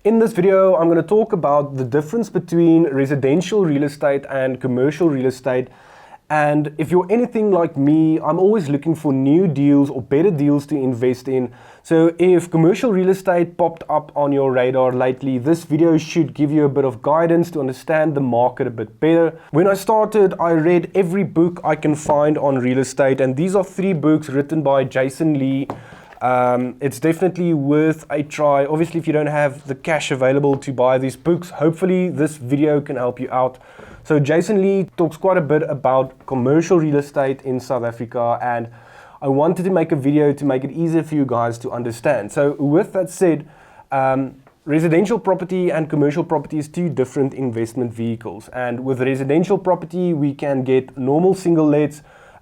In this video, I'm going to talk about the difference between residential real estate and commercial real estate. And if you're anything like me, I'm always looking for new deals or better deals to invest in. So if commercial real estate popped up on your radar lately, this video should give you a bit of guidance to understand the market a bit better. When I started, I read every book I can find on real estate, and these are 3 books written by Jason Lee. It's definitely worth a try. Obviously, if you don't have the cash available to buy these books, hopefully this video can help you out. So Jason Lee talks quite a bit about commercial real estate in South Africa, and I wanted to make a video to make it easier for you guys to understand. So with that said, residential property and commercial property is 2 different investment vehicles. And with residential property, we can get normal single lets,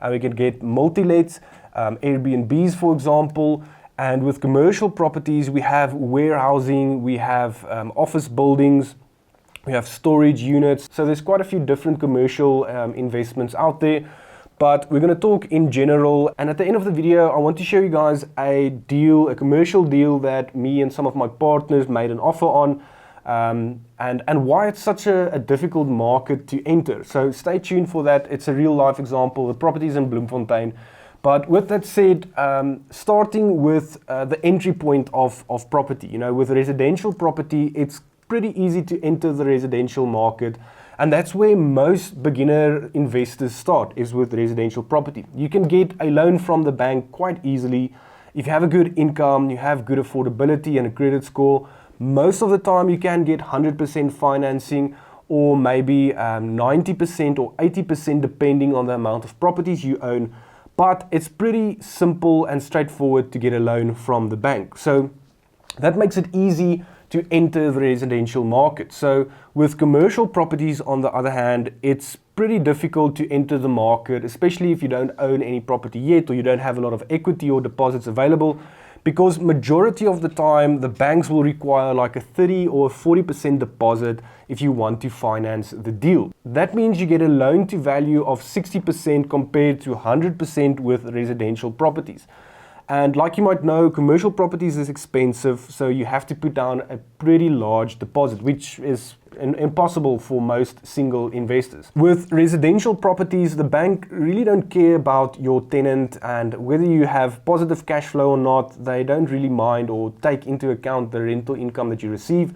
we can get multi-lets, Airbnbs, for example. And with commercial properties, we have warehousing, we have office buildings, we have storage units. So there's quite a few different commercial investments out there, but we're going to talk in general. And at the end of the video, I want to show you guys a deal, a commercial deal that me and some of my partners made an offer on, and why it's such a difficult market to enter. So stay tuned for that. It's a real life example. The property is in Bloemfontein. But with that said, starting with the entry point of property, you know, with residential property, it's pretty easy to enter the residential market. And that's where most beginner investors start, is with residential property. You can get a loan from the bank quite easily. If you have a good income, you have good affordability and a credit score, most of the time you can get 100% financing, or maybe 90% or 80% depending on the amount of properties you own. But it's pretty simple and straightforward to get a loan from the bank. So that makes it easy to enter the residential market. So with commercial properties, on the other hand, it's pretty difficult to enter the market, especially if you don't own any property yet, or you don't have a lot of equity or deposits available, because majority of the time the banks will require like a 30 or 40% deposit if you want to finance the deal. That means you get a loan to value of 60% compared to 100% with residential properties. And like you might know, commercial properties is expensive, so you have to put down a pretty large deposit, which is impossible for most single investors. With residential properties, the bank really don't care about your tenant and whether you have positive cash flow or not. They don't really mind or take into account the rental income that you receive.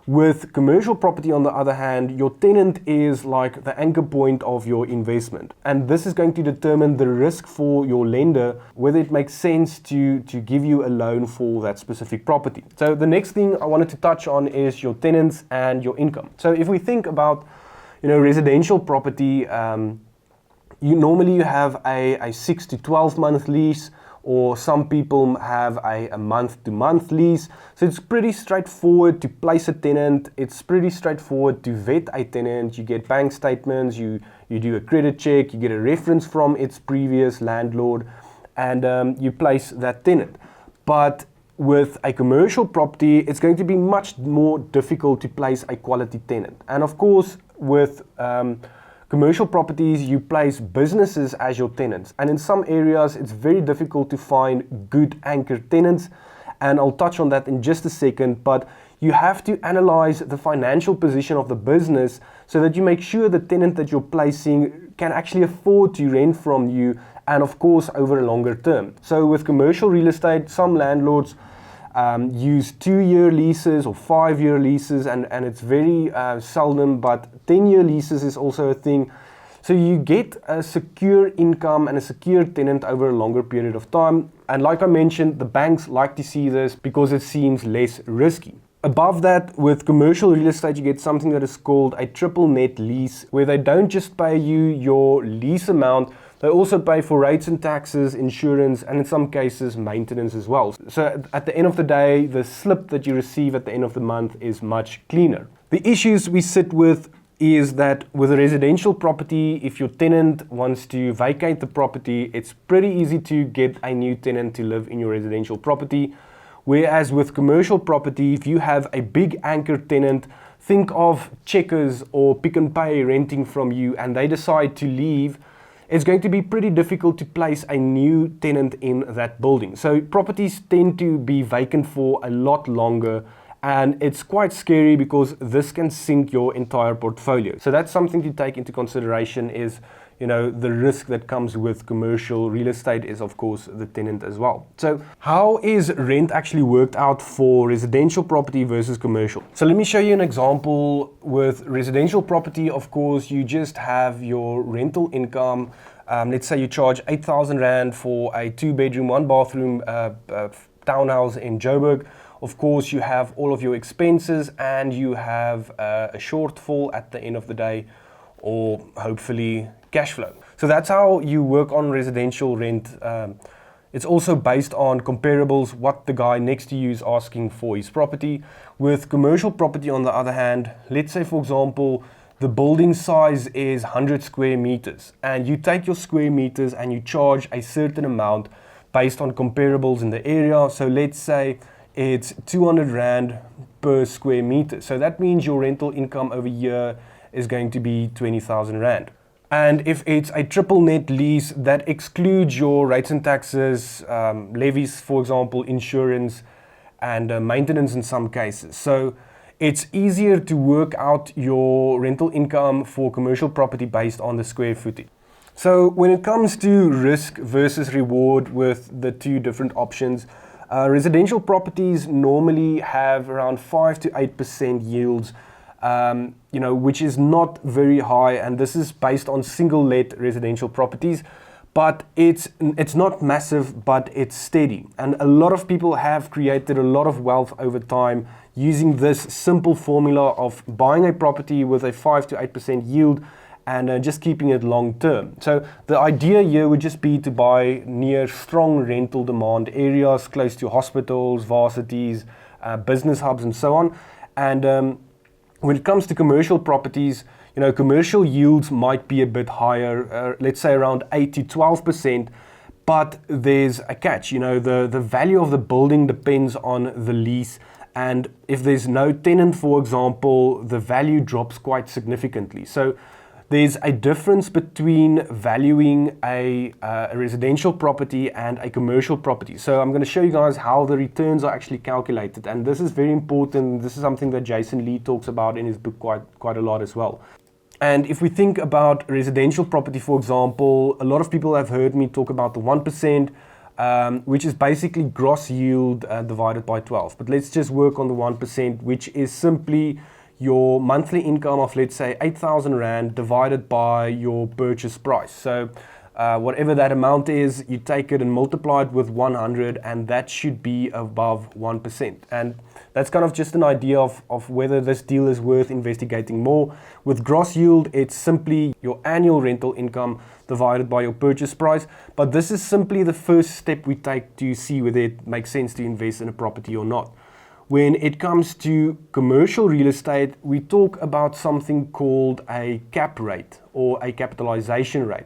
With commercial property, on the other hand, your tenant is like the anchor point of your investment. And this is going to determine the risk for your lender, whether it makes sense to give you a loan for that specific property. So the next thing I wanted to touch on is your tenants and your income. So if we think about, you know, residential property, you have a 6 to 12 month lease, or some people have a month-to-month lease. So it's pretty straightforward to place a tenant. It's pretty straightforward to vet a tenant. You get bank statements, you do a credit check, you get a reference from its previous landlord, and you place that tenant. But with a commercial property, it's going to be much more difficult to place a quality tenant. And of course, with commercial properties, you place businesses as your tenants, and in some areas it's very difficult to find good anchor tenants, and I'll touch on that in just a second. But you have to analyze the financial position of the business so that you make sure the tenant that you're placing can actually afford to rent from you, and of course over a longer term. So with commercial real estate, some landlords use 2-year leases or 5-year leases, and it's very seldom, but 10-year leases is also a thing. So you get a secure income and a secure tenant over a longer period of time. And like I mentioned, the banks like to see this because it seems less risky. Above that, with commercial real estate, you get something that is called a triple net lease, where they don't just pay you your lease amount, they also pay for rates and taxes, insurance, and in some cases maintenance as well. So at the end of the day, the slip that you receive at the end of the month is much cleaner. The issues we sit with is that with a residential property, if your tenant wants to vacate the property, it's pretty easy to get a new tenant to live in your residential property. Whereas with commercial property, if you have a big anchor tenant, think of Checkers or Pick n Pay renting from you, and they decide to leave, it's going to be pretty difficult to place a new tenant in that building. So properties tend to be vacant for a lot longer, And it's quite scary because this can sink your entire portfolio. So that's something to take into consideration is, the risk that comes with commercial real estate is of course the tenant as well. So how is rent actually worked out for residential property versus commercial? So let me show you an example. With residential property, of course, you just have your rental income. Let's say you charge 8,000 Rand for a 2-bedroom, 1-bathroom townhouse in Joburg. Of course, you have all of your expenses and you have a shortfall at the end of the day, or hopefully cash flow. So that's how you work on residential rent. It's also based on comparables, what the guy next to you is asking for his property. With commercial property, on the other hand, let's say, for example, the building size is 100 square meters, and you take your square meters and you charge a certain amount based on comparables in the area. So let's say it's 200 Rand per square meter. So that means your rental income over here is going to be 20,000 Rand. And if it's a triple net lease, that excludes your rates and taxes, levies, for example, insurance, and maintenance in some cases. So it's easier to work out your rental income for commercial property based on the square footage. So when it comes to risk versus reward with the two different options, residential properties normally have around 5 to 8% yields, which is not very high, and this is based on single-let residential properties. But it's not massive, but it's steady. And a lot of people have created a lot of wealth over time using this simple formula of buying a property with a 5 to 8% yield and just keeping it long term. So the idea here would just be to buy near strong rental demand areas, close to hospitals, varsities, business hubs, and so on. And when it comes to commercial properties, commercial yields might be a bit higher, let's say around 8 to 12%, but there's a catch. The value of the building depends on the lease, and if there's no tenant, for example, the value drops quite significantly. So there's a difference between valuing a residential property and a commercial property. So I'm going to show you guys how the returns are actually calculated. And this is very important. This is something that Jason Lee talks about in his book quite a lot as well. And if we think about residential property, for example, a lot of people have heard me talk about the 1%, which is basically gross yield divided by 12. But let's just work on the 1%, which is simply your monthly income of, let's say, 8,000 Rand divided by your purchase price. So whatever that amount is, you take it and multiply it with 100, and that should be above 1%. And that's kind of just an idea of whether this deal is worth investigating more. With gross yield, it's simply your annual rental income divided by your purchase price. But this is simply the first step we take to see whether it makes sense to invest in a property or not. When it comes to commercial real estate, we talk about something called a cap rate or a capitalization rate.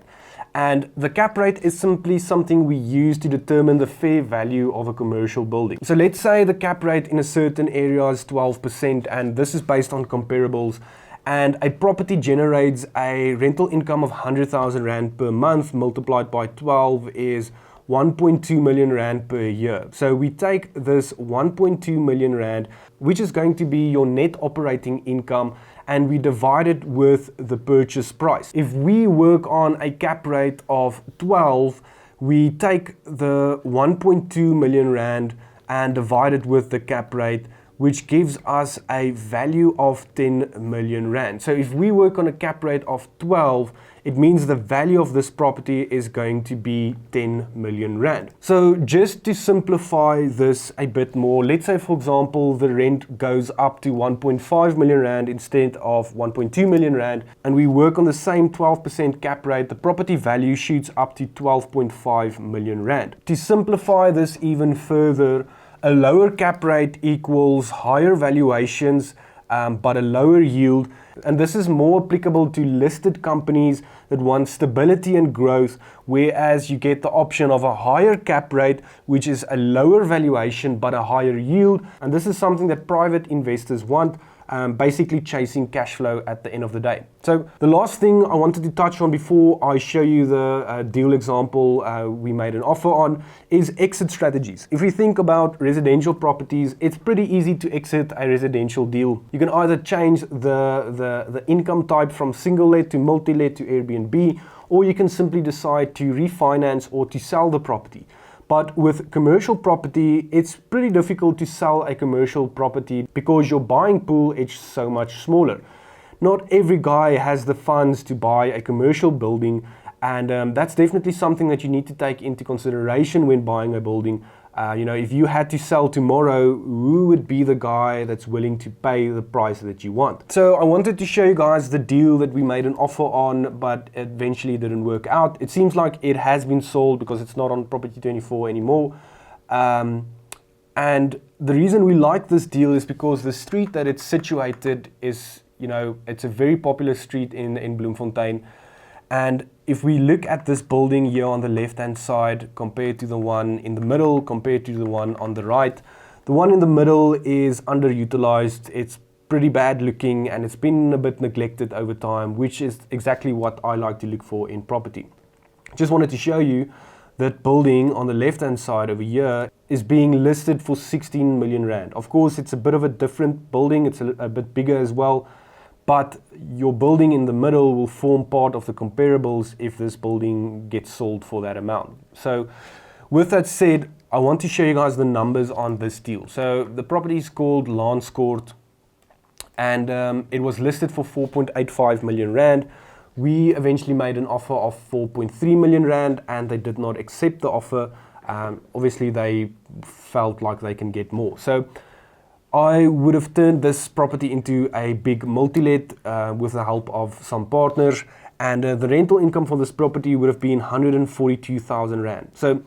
And the cap rate is simply something we use to determine the fair value of a commercial building. So let's say the cap rate in a certain area is 12%, and this is based on comparables. And a property generates a rental income of 100,000 Rand per month, multiplied by 12 is 1.2 million Rand per year. So we take this 1.2 million Rand, which is going to be your net operating income, and we divide it with the purchase price. If we work on a cap rate of 12, we take the 1.2 million Rand and divide it with the cap rate, which gives us a value of 10 million Rand. So if we work on a cap rate of 12, it means the value of this property is going to be 10 million Rand. So just to simplify this a bit more, let's say, for example, the rent goes up to 1.5 million Rand instead of 1.2 million Rand, and we work on the same 12% cap rate, the property value shoots up to 12.5 million Rand. To simplify this even further, a lower cap rate equals higher valuations, but a lower yield. And this is more applicable to listed companies that want stability and growth, whereas you get the option of a higher cap rate, which is a lower valuation but a higher yield. And this is something that private investors want. basically chasing cash flow at the end of the day. So the last thing I wanted to touch on before I show you the deal example we made an offer on is exit strategies. If we think about residential properties, it's pretty easy to exit a residential deal. You can either change the income type from single-let to multi-let to Airbnb, or you can simply decide to refinance or to sell the property. But with commercial property, it's pretty difficult to sell a commercial property because your buying pool is so much smaller. Not every guy has the funds to buy a commercial building, and that's definitely something that you need to take into consideration when buying a building. If you had to sell tomorrow, who would be the guy that's willing to pay the price that you want? So I wanted to show you guys the deal that we made an offer on, but eventually didn't work out. It seems like it has been sold because it's not on Property 24 anymore. And the reason we like this deal is because the street that it's situated is, it's a very popular street in Bloemfontein. And if we look at this building here on the left-hand side compared to the one in the middle, compared to the one on the right, the one in the middle is underutilized. It's pretty bad looking and it's been a bit neglected over time, which is exactly what I like to look for in property. Just wanted to show you that building on the left-hand side over here is being listed for 16 million rand. Of course, it's a bit of a different building. It's a bit bigger as well. But your building in the middle will form part of the comparables if this building gets sold for that amount. So with that said, I want to show you guys the numbers on this deal. So the property is called Lance Court, and it was listed for 4.85 million rand. We eventually made an offer of 4.3 million rand and they did not accept the offer. Obviously they felt like they can get more. So I would have turned this property into a big multi-let with the help of some partners, and the rental income for this property would have been 142,000 rand. So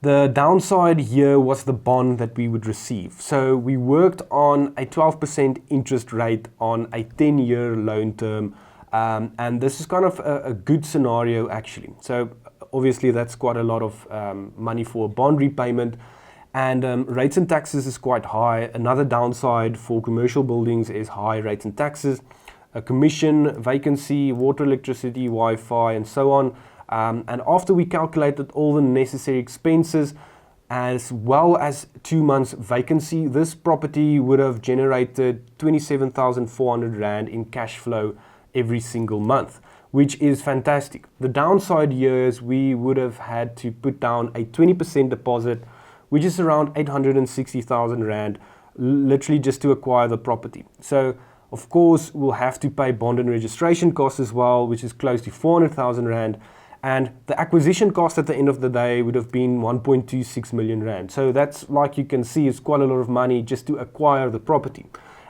the downside here was the bond that we would receive. So we worked on a 12% interest rate on a 10-year loan term, and this is kind of a good scenario actually. So obviously that's quite a lot of money for a bond repayment. And rates and taxes is quite high. Another downside for commercial buildings is high rates and taxes, a commission, vacancy, water, electricity, Wi-Fi, and so on. And after we calculated all the necessary expenses, as well as 2 months vacancy, this property would have generated 27,400 rand in cash flow every single month, which is fantastic. The downside here is we would have had to put down a 20% deposit, which is around 860,000 rand, literally just to acquire the property. So, of course, we'll have to pay bond and registration costs as well, which is close to 400,000 rand. And the acquisition cost at the end of the day would have been 1.26 million rand. So that's, like you can see, is quite a lot of money just to acquire the property.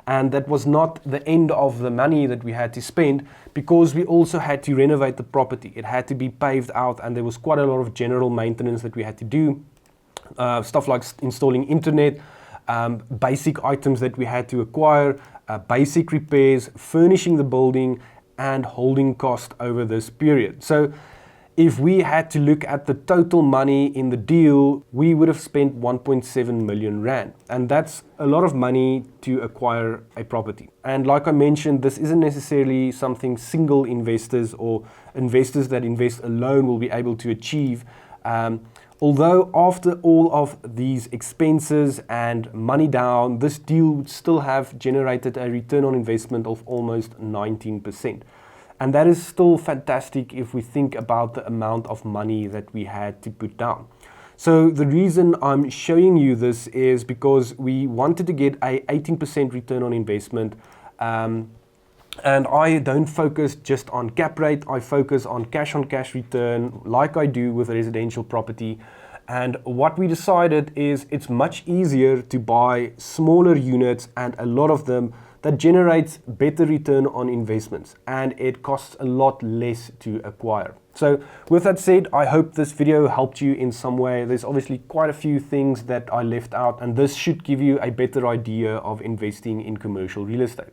And that was not the end of the money that we had to spend, because we also had to renovate the property. It had to be paved out, and there was quite a lot of general maintenance that we had to do. Stuff like installing internet, basic items that we had to acquire, basic repairs, furnishing the building, and holding cost over this period. So if we had to look at the total money in the deal, we would have spent 1.7 million rand. And that's a lot of money to acquire a property. And like I mentioned, this isn't necessarily something single investors or investors that invest alone will be able to achieve. Although after all of these expenses and money down, this deal would still have generated a return on investment of almost 19%. And that is still fantastic if we think about the amount of money that we had to put down. So the reason I'm showing you this is because we wanted to get a 18% return on investment. And I don't focus just on cap rate, I focus on cash return like I do with residential property. And what we decided is it's much easier to buy smaller units, and a lot of them, that generates better return on investments, and it costs a lot less to acquire. So with that said, I hope this video helped you in some way. There's obviously quite a few things that I left out, and this should give you a better idea of investing in commercial real estate.